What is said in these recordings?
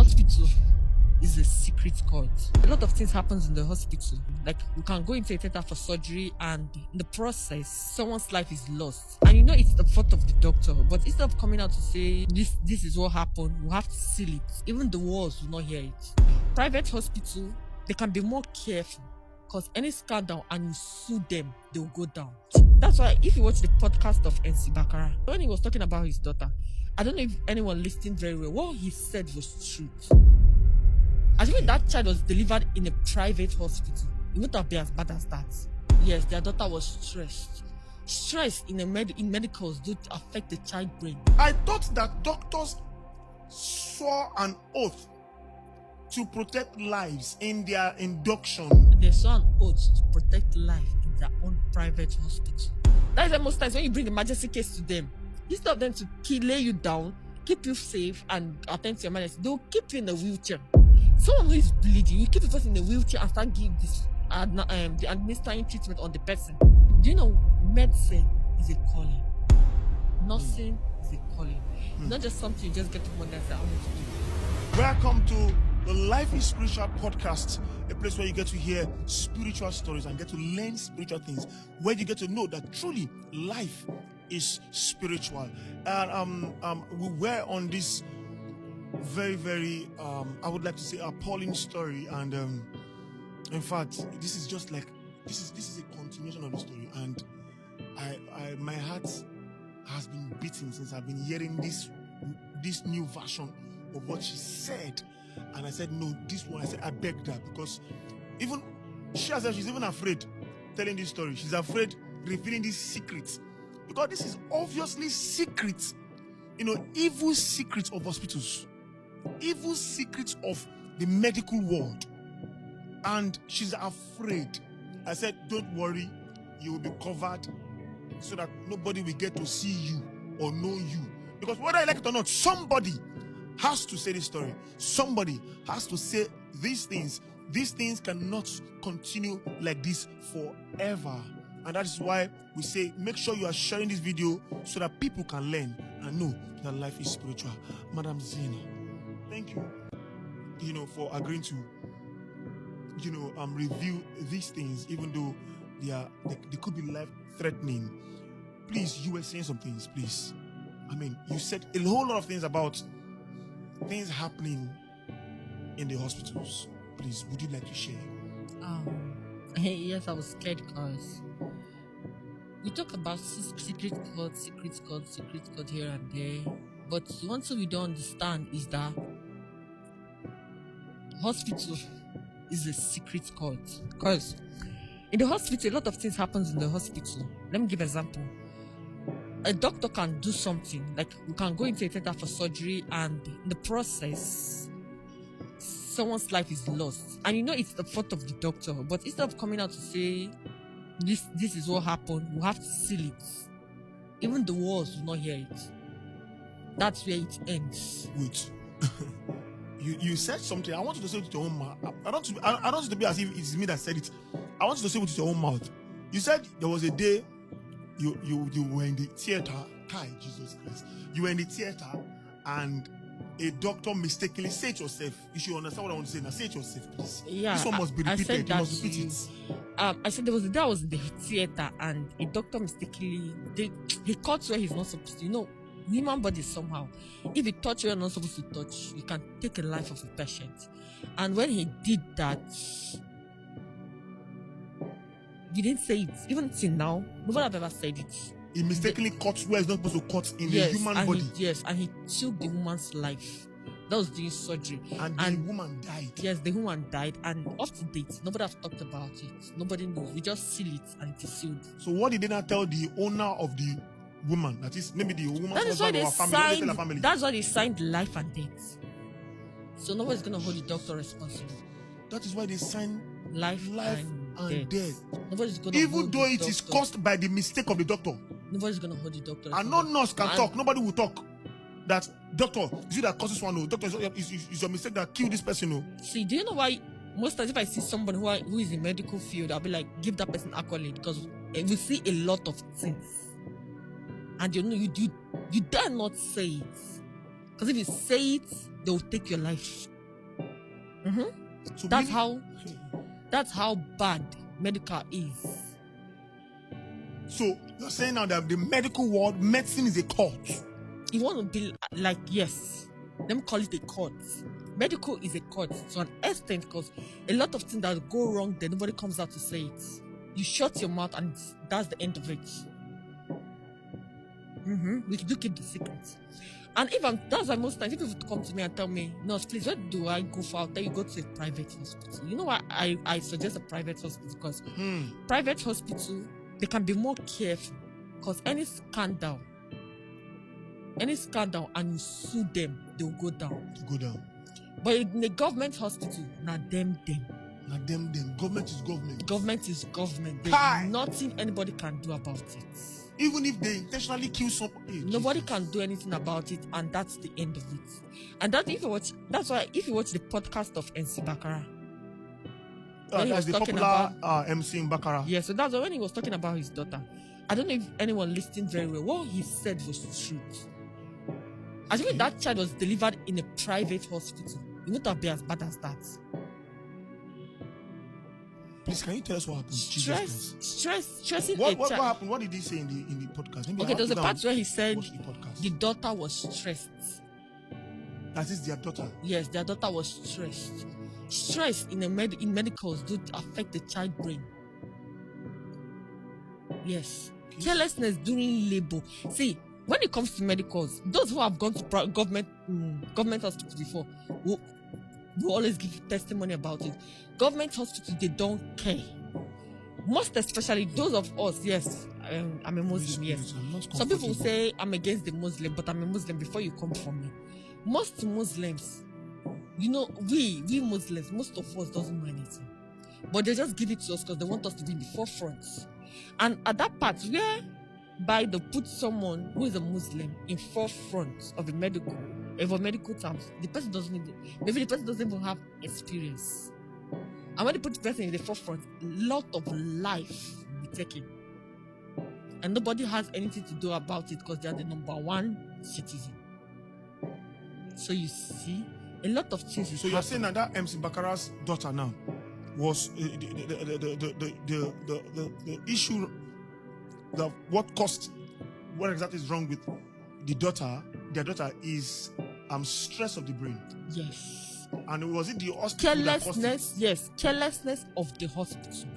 hospital is a secret court. A lot of things happens in the hospital. Like, you can go into a theater for surgery, and in the process, someone's life is lost. And you know it's the fault of the doctor, but instead of coming out to say, this is what happened, you have to seal it. Even the walls will not hear it. Private hospital, they can be more careful, because any scandal and you sue them, they'll go down. That's why if you watch the podcast of NC Bakara, when he was talking about his daughter, I don't know if anyone listened very well. What he said was truth. As when that child was delivered in a private hospital, it wouldn't have been as bad as that. Yes, their daughter was stressed. Stress in medicals do affect the child brain. I thought that doctors swore an oath to protect lives in their induction. They swore an oath to protect life in their own private hospital. That is why most times when you bring emergency case to them, instead of them to lay you down, keep you safe and attend to your emergency, they'll keep you in a wheelchair. Someone who is bleeding, you keep the person in a wheelchair and start giving the administering treatment on the person. Do you know medicine is a calling? Nursing is a calling. Not just something you just get to one day and say, I want to do. Welcome to the Life is Spiritual podcast, a place where you get to hear spiritual stories and get to learn spiritual things, where you get to know that truly life is spiritual. And we were on this very I would like to say appalling story, and in fact this is just like this is a continuation of the story, and I my heart has been beating since I've been hearing this new version of what she said. And I said, no, this one, I said, I begged her, because even she herself, she's even afraid telling this story. She's afraid revealing these secrets, because this is obviously secrets, evil secrets of hospitals, evil secrets of the medical world. And she's afraid. I said, don't worry, you will be covered so that nobody will get to see you or know you. Because whether I like it or not, somebody has to say this story. Somebody has to say these things. These things cannot continue like this forever. And that is why we say, make sure you are sharing this video so that people can learn and know that life is spiritual. Madam Zena, thank you, for agreeing to, review these things, even though they could be life-threatening. Please, you were saying some things, please. I mean, you said a whole lot of things about things happening in the hospitals. Please, would you like to share? Yes, I was scared because we talk about secret code here and there, but one thing we don't understand is that hospital is a secret code. Because in the hospital, a lot of things happens in the hospital. Let me give an example. A doctor can do something, like we can go into a theater for surgery, and in the process, someone's life is lost. And you know it's the fault of the doctor, but instead of coming out to say, this is what happened, you have to seal it. Even the walls will not hear it. That's where it ends. Wait. you said something. I want you to say it with your own mouth. I don't want you to be as if it's me that said it. I want you to say it with your own mouth. You said there was a day you were in the theater. Kai, Jesus Christ. You were in the theater and a doctor mistakenly, say it yourself. You should understand what I want to say now. Say it yourself, please. Yeah, this one must be repeated. I said you must repeat it. I said there was a day I was in the theater and a doctor mistakenly he cuts where he's not supposed to. Human body somehow. If he touch where you're not supposed to touch, you can take a life of a patient. And when he did that, you didn't say it. Even till now, nobody have ever said it. He mistakenly cuts where he's not supposed to cut in the human body. And he took the woman's life. That was doing surgery. And the woman died. Yes, the woman died. And up to date, nobody have talked about it. Nobody knows. We just seal it and it is sealed. So what did they not tell the owner of the woman? That is maybe the woman's husband or her family. That's why they signed life and death. So nobody's going to hold the doctor responsible. That is why they signed life and death. Nobody's gonna even though it is caused by the mistake of the doctor. Nobody's going to hold the doctor. And no nurse can talk. Nobody will talk. That doctor, is you that causes one? No, doctor, is your mistake that killed this person? No. See, do you know why? Most times, if I see somebody who is in medical field, I'll be like, give that person accolade, because we see a lot of things, and you dare not say it, because if you say it, they will take your life So That's meaning- that's how bad medical is. So you're saying now that the medical world, medicine is a cult. You want to be like, yes, let me call it a cult. Medical is a cult to an extent because a lot of things that go wrong, then nobody comes out to say it. You shut your mouth and that's the end of it. We do keep the secret. And that's why most times people come to me and tell me, "Nurse, please, where do I go for?" I'll tell you, go to a private hospital. You know why I suggest a private hospital? Because private hospital, they can be more careful. Because any scandal and you sue them, they'll go down. But in the government hospital, them. Government is government. Government is government. There's nothing anybody can do about it. Even if they intentionally kill somebody, nobody can do anything about it, and that's the end of it. And that's why if you watch the podcast of NC Baccarat, that's the popular MC in Baccarat. Yeah, so that's when he was talking about his daughter. I don't know if anyone listened very well. What he said was truth. Assuming that child was delivered in a private hospital, it wouldn't have been as bad as that. Please, can you tell us what happened? Stressing. What happened? What did he say in the podcast? Maybe there was a part where he said the daughter was stressed. That is their daughter? Yes, their daughter was stressed. Stress in medicals do affect the child brain. Yes. Okay. Carelessness during labor. See, when it comes to medicals, those who have gone to government hospitals before will always give testimony about it. Government hospitals, they don't care. Most especially those of us, yes, I'm a Muslim, yes. Some people say I'm against the Muslim, but I'm a Muslim before you come for me. Most Muslims, we Muslims, most of us doesn't know anything. But they just give it to us because they want us to be in the forefront. And at that part whereby they put someone who is a Muslim in forefront of a medical terms, the person doesn't even have experience. And when they put the person in the forefront, a lot of life will be taken. And nobody has anything to do about it because they are the number one citizen. So you see, a lot of things. So you're saying that MC Baccarat's daughter now was the issue, what exactly is wrong with their daughter is stress of the brain. Yes. And was it the hospital? Carelessness of the hospital.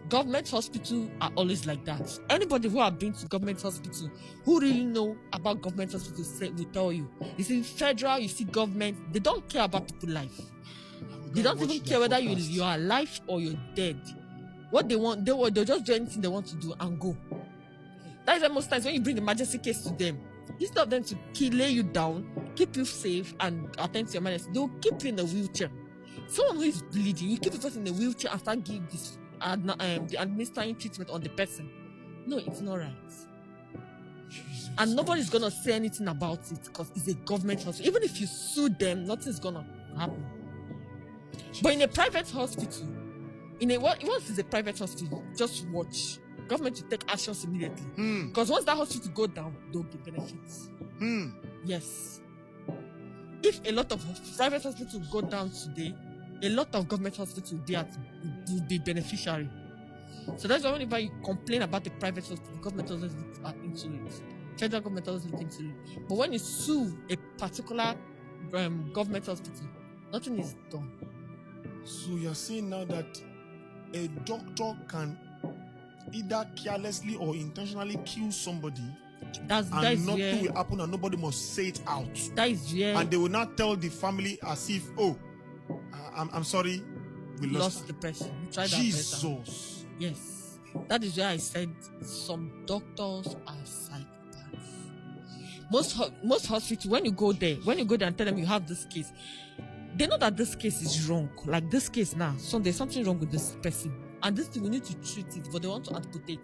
Government hospitals are always like that. Anybody who have been to government hospital, who really know about government hospitals, will tell you. You see, federal, you see government, they don't care about people's life. They don't even care whether you are alive or you're dead. What they want, they'll just do anything they want to do and go. That is why most times when you bring the emergency case to them, instead of them to lay you down, keep you safe and attend to your emergency, they'll keep you in a wheelchair. Someone who is bleeding, you keep the person in a wheelchair and start giving the administering treatment on the person. No, it's not right. Jesus. And nobody's gonna say anything about it because it's a government hospital. Even if you sue them, nothing's gonna happen. Jesus. But in a private hospital, once it's a private hospital, just watch. Government will take actions immediately. Because once that hospital go down, there'll be benefits. Yes. If a lot of private hospitals go down today, a lot of government hospitals will be beneficiary. So that's why whenever you complain about the private hospital, government always look into it. Federal government always look into it. But when you sue a particular government hospital, nothing is done. So you're saying now that a doctor can either carelessly or intentionally kill somebody, and nothing will happen and nobody must say it out. That is and they will not tell the family as if, I'm sorry, we lost the person. We tried Jesus. Our better. Yes. That is where I said some doctors are psychopaths. Most hospitals, when you go there and tell them you have this case, they know that this case is wrong. Like this case now, so there's something wrong with this person. And this thing, we need to treat it, but they want to amputate.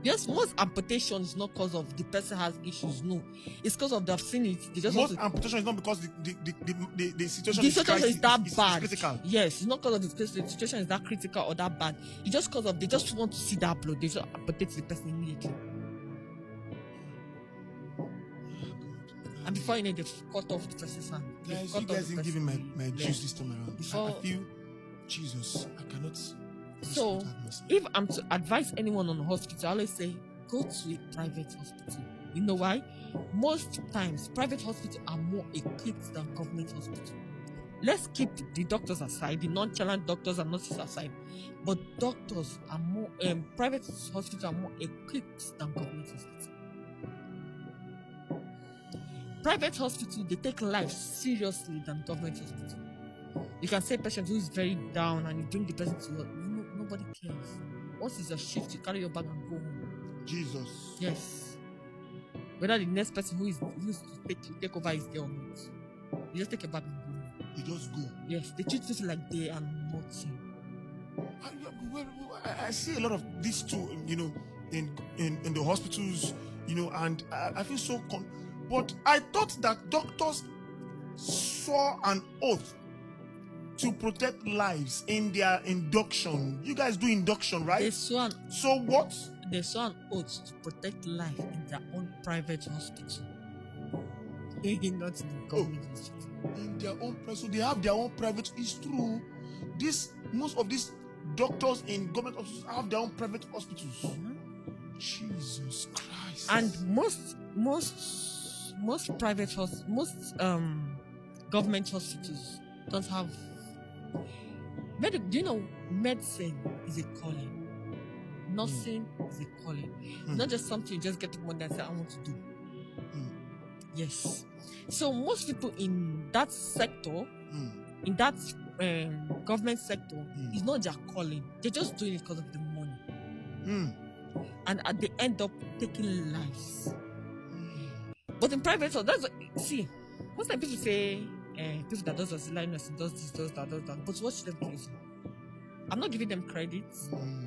Yes, most amputation is not because of the person has issues. No, it's because of they've seen it. They just amputation is not because the situation is that bad. Critical. Yes, it's not because of the situation is that critical or that bad. It's just because of they just want to see that blood. They just amputate the person immediately. And before you know, they've cut off the person's hand. Guys, you guys didn't give me my juice this time around. I feel, Jesus, I cannot. So, if I'm to advise anyone on a hospital, I always say, go to a private hospital. You know why? Most times, private hospitals are more equipped than government hospitals. Let's keep the doctors aside, the nonchalant doctors and nurses aside. But doctors are more, private hospitals are more equipped than government hospitals. Private hospitals, they take life seriously than government hospitals. You can say a patient who is very down and you bring the person to work. Nobody cares. Once it's your shift, you carry your bag and go home. Jesus. Yes. Whether the next person who is to take over is there or not. You just take your bag and go home. You just go. Yes, they treat people like they are nothing. I see a lot of these too, in the hospitals, and I feel so but I thought that doctors swore an oath to protect lives in their induction. You guys do induction, right? They swore So what? They swore an oath to protect life in their own private hospital. Not in the government hospital. In their own private, so they have their own private. It's true. Most of these doctors in government hospitals have their own private hospitals. Mm-hmm. Jesus Christ. And most private government hospitals don't have. Do you know medicine is a calling? Nursing is a calling. Not just something you just get to money and say I want to do. Yes. So most people in that sector, in that government sector, is not their calling. They're just doing it because of the money. And they end up taking lives. But in private, so that's most time people say people that does auxiliary nursing does this, does that. But watch them closely. I'm not giving them credit,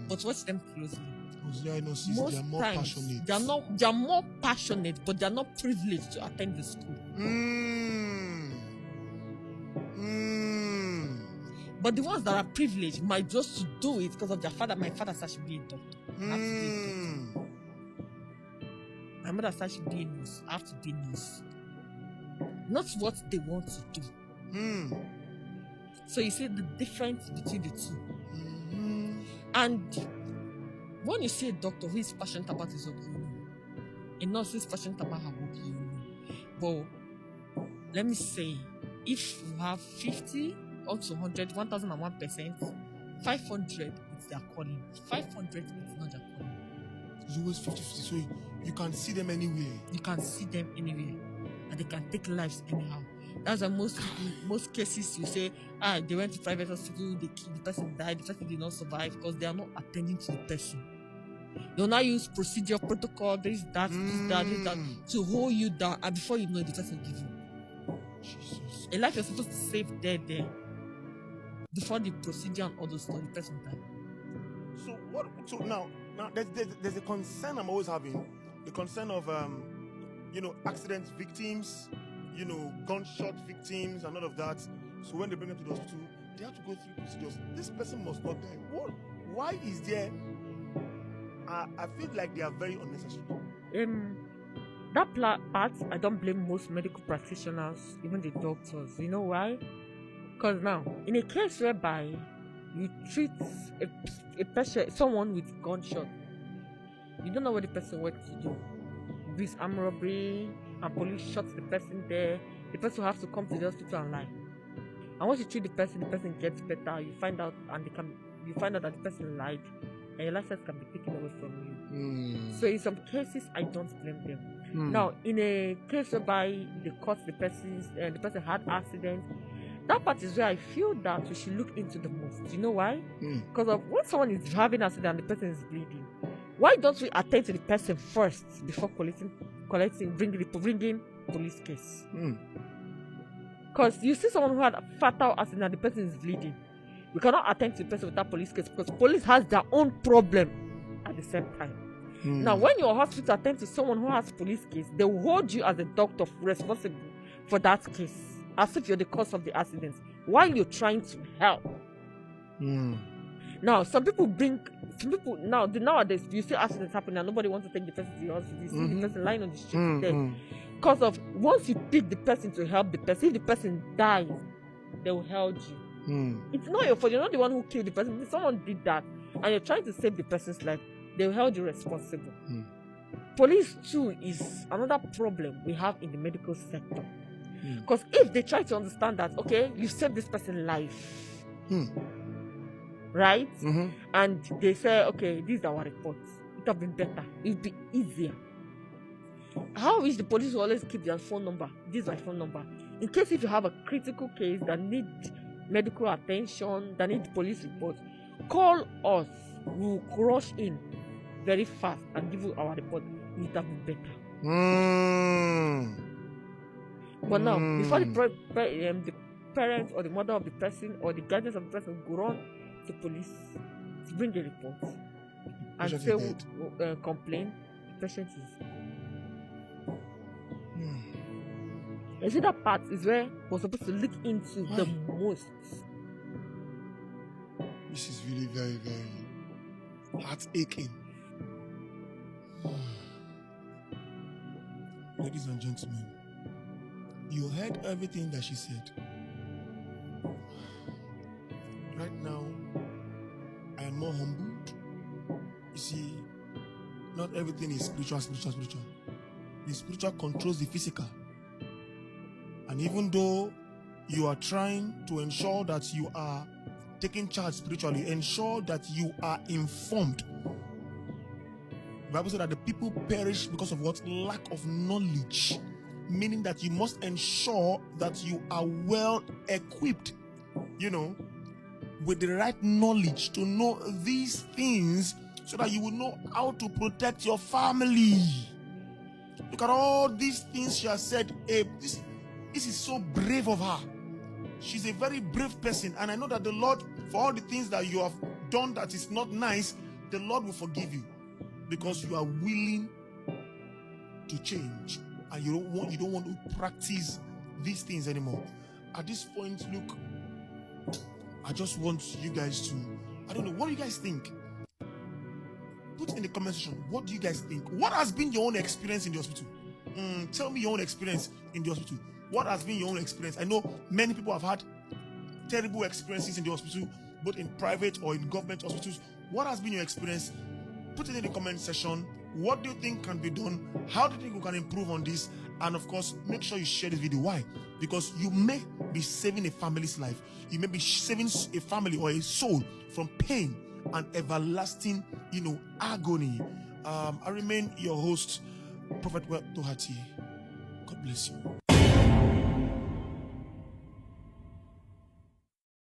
but watch them closely. Auxiliary nurses, they are more passionate. They are more passionate, but they are not privileged to attend the school. But the ones that are privileged might just to do it because of their father. My father said I should be a doctor. I have to be a doctor. My mother said I should be a nurse. I have to be a nurse. Not what they want to do. So you see the difference between the two. And when you see a doctor who is passionate about his work, a nurse who is passionate about her work, but let me say, if you have 50 up to 100, 1001%, 500 is their calling. 500 is not their calling. It's always 50-50, so you can see them anywhere. You can see them anywhere, and they can take lives anyhow. That's why most cases you say, they went to private hospital, the person died, the person did not survive because they are not attending to the person. They'll now use procedure, protocol, this, that, to hold you down, and before you know it, the person gives you. Jesus. A life you're supposed to save there. Before the procedure and all those stuff, the person died. So now there's a concern I'm always having, the concern of accident victims, gunshot victims and all of that. So when they bring them to the hospital, they have to go through procedures. This person must not die. Why is there? I feel like they are very unnecessary. That part, I don't blame most medical practitioners, even the doctors. You know why? Because now, in a case whereby you treat a patient, someone with gunshot, you don't know what the person went to do. This armed robbery, and police shot the person there. The person will have to come to the hospital and lie. And once you treat the person gets better. You find out that the person lied, and your license can be taken away from you. So in some cases, I don't blame them. Now, in a case whereby they caught the person had accident, that part is where I feel that we should look into the most. You know why? Because when someone is having an accident and the person is bleeding, why don't we attend to the person first before bringing police case? Because you see someone who had a fatal accident and the person is bleeding, we cannot attend to the person without police case because police has their own problem at the same time. Now, when your hospital attends to someone who has police case, they will hold you as a doctor responsible for that case, as if you're the cause of the accident, while you're trying to help. Now, nowadays, you see accidents happening and nobody wants to take the person to the hospital. You see the person lying on the street there. Because of once you pick the person to help the person, if the person dies, they will hold you. It's not your fault. You're not the one who killed the person. If someone did that and you're trying to save the person's life, they will hold you responsible. Police too is another problem we have in the medical sector. Because if they try to understand that, okay, you saved this person's life, right? And they say, okay, these are our reports. It would have been better. It would be easier. How is the police will always keep their phone number? This is my phone number. In case if you have a critical case that need medical attention, that need police report, call us. We'll rush in very fast and give you our report. It would have been better. But now, before the parents or the mother of the person or the guardians of the person go run to police to bring a report and say complain, the patient is. You see, that part is where we're supposed to look into the most. This is really very, very heart-aching. Ladies and gentlemen, you heard everything that she said. Right now, I am more humbled. You see, not everything is spiritual. The spiritual controls the physical. And even though you are trying to ensure that you are taking charge spiritually, ensure that you are informed. The Bible says that the people perish because of what? Lack of knowledge. Meaning that you must ensure that you are well equipped, with the right knowledge to know these things so that you will know how to protect your family. Look at all these things she has said. This is so brave of her. She's a very brave person, and I know that the Lord, for all the things that you have done that is not nice, the Lord will forgive you because you are willing to change and you don't want to practice these things anymore. At this point, look, I just want you guys to, I don't know, what do you guys think? Put in the comment section, what do you guys think? What has been your own experience in the hospital? Tell me your own experience in the hospital. What has been your own experience? I know many people have had terrible experiences in the hospital, both in private or in government hospitals. What has been your experience? Put it in the comment section. What do you think can be done? How do you think we can improve on this? And of course, make sure you share this video. Why? Because you may be saving a family's life. You may be saving a family or a soul from pain and everlasting, agony. I remain your host, Prophet Tohati. God bless you.